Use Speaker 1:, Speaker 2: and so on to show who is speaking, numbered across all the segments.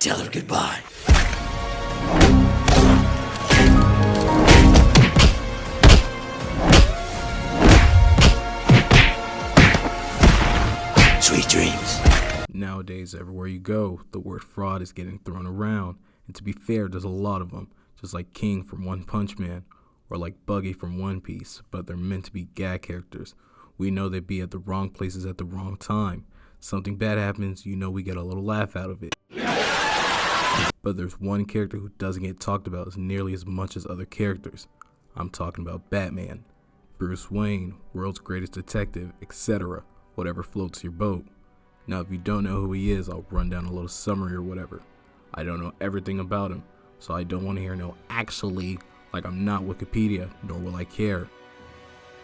Speaker 1: Tell her goodbye. Sweet dreams.
Speaker 2: Nowadays, everywhere you go, the word fraud is getting thrown around. And to be fair, there's a lot of them. Just like King from One Punch Man, or like Buggy from One Piece, but they're meant to be gag characters. We know they'd be at the wrong places at the wrong time. Something bad happens, you know we get a little laugh out of it. But there's one character who doesn't get talked about as nearly as much as other characters. I'm talking about Batman. Bruce Wayne, world's greatest detective, etc. Whatever floats your boat. Now if you don't know who he is, I'll run down a little summary or whatever. I don't know everything about him, so I don't want to hear no actually, like I'm not Wikipedia, nor will I care.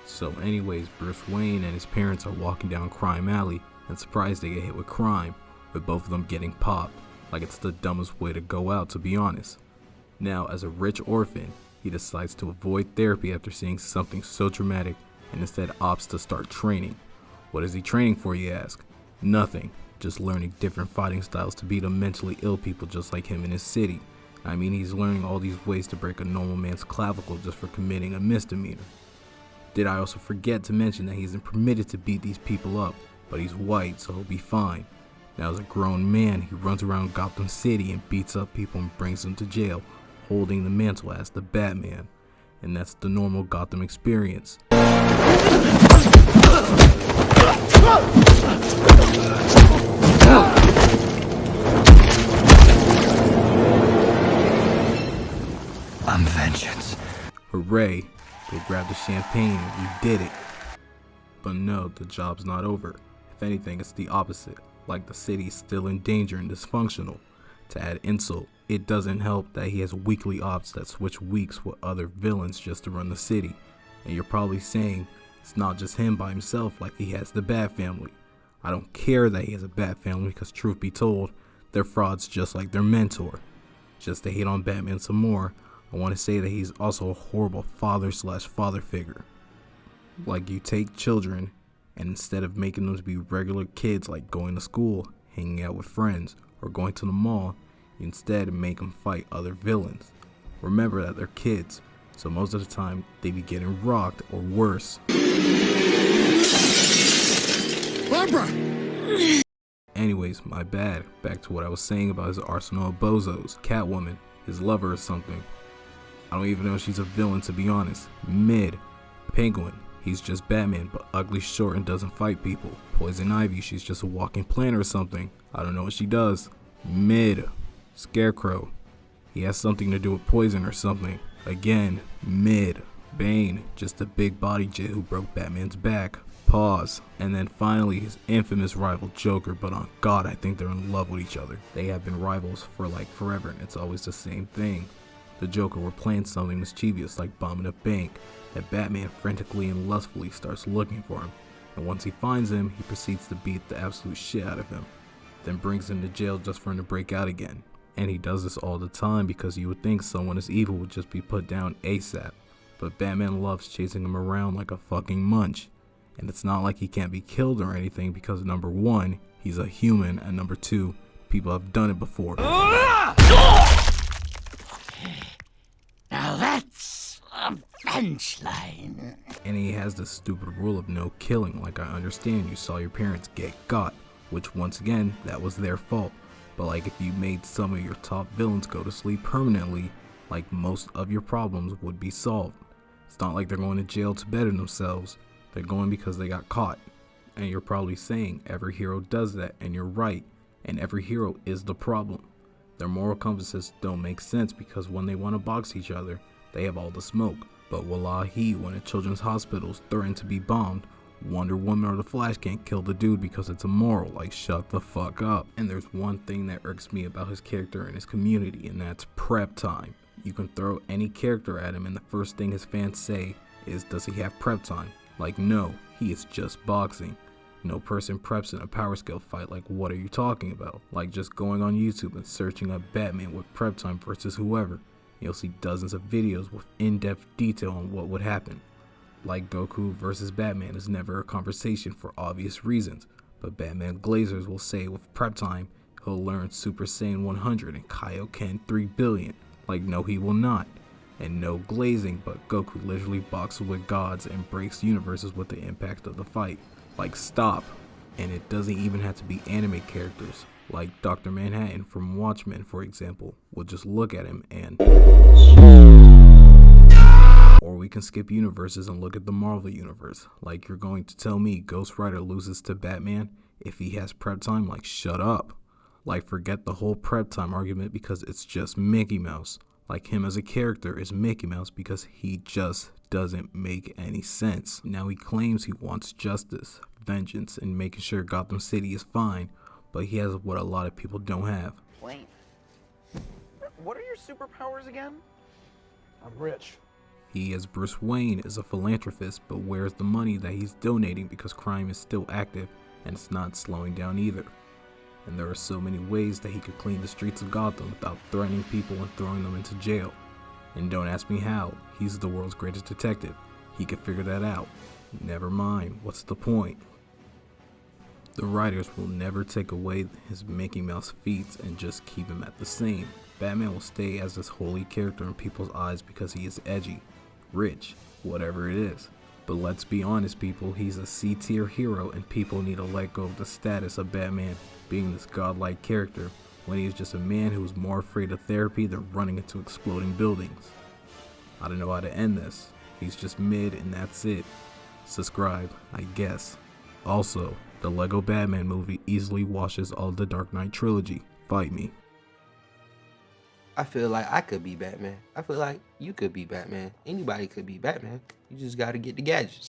Speaker 2: So anyways, Bruce Wayne and his parents are walking down Crime Alley, and surprised they get hit with crime, with both of them getting popped, like it's the dumbest way to go out, to be honest. Now, as a rich orphan, he decides to avoid therapy after seeing something so traumatic, and instead opts to start training. What is he training for, you ask? Nothing, just learning different fighting styles to beat up mentally ill people just like him in his city. I mean, he's learning all these ways to break a normal man's clavicle just for committing a misdemeanor. Did I also forget to mention that he isn't permitted to beat these people up, but he's white, so he'll be fine. Now as a grown man, he runs around Gotham City and beats up people and brings them to jail, holding the mantle as the Batman. And that's the normal Gotham experience.
Speaker 1: I'm vengeance.
Speaker 2: Hooray, they grabbed the champagne and we did it. But no, the job's not over. If anything, it's the opposite, like the city's still in danger and dysfunctional. To add insult, it doesn't help that he has weekly ops that switch weeks with other villains just to run the city. And you're probably saying, it's not just him by himself like he has the Bat Family. I don't care that he has a Bat Family because truth be told, they're frauds just like their mentor. Just to hate on Batman some more, I want to say that he's also a horrible father/father figure. Like you take children and instead of making them to be regular kids like going to school, hanging out with friends, or going to the mall, you instead make them fight other villains. Remember that they're kids, so most of the time they be getting rocked or worse.
Speaker 1: Barbara!
Speaker 2: Anyways, my bad. Back to what I was saying about his arsenal of bozos, Catwoman, his lover or something. I don't even know if she's a villain, to be honest. Mid. Penguin, he's just Batman, but ugly, short, and doesn't fight people. Poison Ivy, she's just a walking plant or something. I don't know what she does. Mid. Scarecrow, he has something to do with poison or something. Again, mid. Bane, just a big body jit who broke Batman's back. Pause. And then finally his infamous rival Joker, but on God, I think they're in love with each other. They have been rivals for like forever, and it's always the same thing. The Joker will plan something mischievous like bombing a bank, that Batman frantically and lustfully starts looking for him, and once he finds him, he proceeds to beat the absolute shit out of him, then brings him to jail just for him to break out again. And he does this all the time because you would think someone as evil would just be put down ASAP, but Batman loves chasing him around like a fucking munch. And it's not like he can't be killed or anything because number one, he's a human, and number two, people have done it before.
Speaker 1: Now that's a bench line.
Speaker 2: And he has this stupid rule of no killing. Like, I understand you saw your parents get got, which once again, that was their fault. But like if you made some of your top villains go to sleep permanently, like most of your problems would be solved. It's not like they're going to jail to better themselves. They're going because they got caught. And you're probably saying every hero does that, and you're right. And every hero is the problem. Their moral compasses don't make sense because when they want to box each other, they have all the smoke. But wallahi, when a children's hospital is threatened to be bombed, Wonder Woman or the Flash can't kill the dude because it's immoral. Like, shut the fuck up. And there's one thing that irks me about his character and his community, and that's prep time. You can throw any character at him and the first thing his fans say is, does he have prep time? Like, no, he is just boxing. No person preps in a power skill fight. Like, what are you talking about? Like, just going on YouTube and searching up Batman with prep time versus whoever. You'll see dozens of videos with in-depth detail on what would happen. Like, Goku versus Batman is never a conversation for obvious reasons, but Batman Glazers will say with prep time, He'll learn Super Saiyan 100 and Kaioken 3 billion. Like, no, he will not. And no glazing, but Goku literally boxes with gods and breaks universes with the impact of the fight. Like, stop. And it doesn't even have to be anime characters. Like Dr. Manhattan from Watchmen, for example. We'll just look at him and... Or we can skip universes and look at the Marvel universe. Like, you're going to tell me Ghost Rider loses to Batman if he has prep time? Like, shut up. Like, forget the whole prep time argument because it's just Mickey Mouse. Like, him as a character is Mickey Mouse because he just doesn't make any sense. Now he claims he wants justice, vengeance, and making sure Gotham City is fine, but he has what a lot of people don't have.
Speaker 3: Plane. What are your superpowers again?
Speaker 4: I'm rich.
Speaker 2: He, as Bruce Wayne, is a philanthropist, but where's the money that he's donating because crime is still active and it's not slowing down either? And there are so many ways that he could clean the streets of Gotham without threatening people and throwing them into jail. And don't ask me how, he's the world's greatest detective. He could figure that out. Never mind, what's the point? The writers will never take away his Mickey Mouse feats and just keep him at the same. Batman will stay as this holy character in people's eyes because he is edgy, rich, whatever it is. But let's be honest, people, he's a C-tier hero and people need to let go of the status of Batman being this godlike character when he is just a man who is more afraid of therapy than running into exploding buildings. I don't know how to end this. He's just mid and that's it. Subscribe, I guess. Also, the Lego Batman movie easily washes all the Dark Knight trilogy. Fight me.
Speaker 5: I feel like I could be Batman. I feel like you could be Batman. Anybody could be Batman. You just gotta get the gadgets.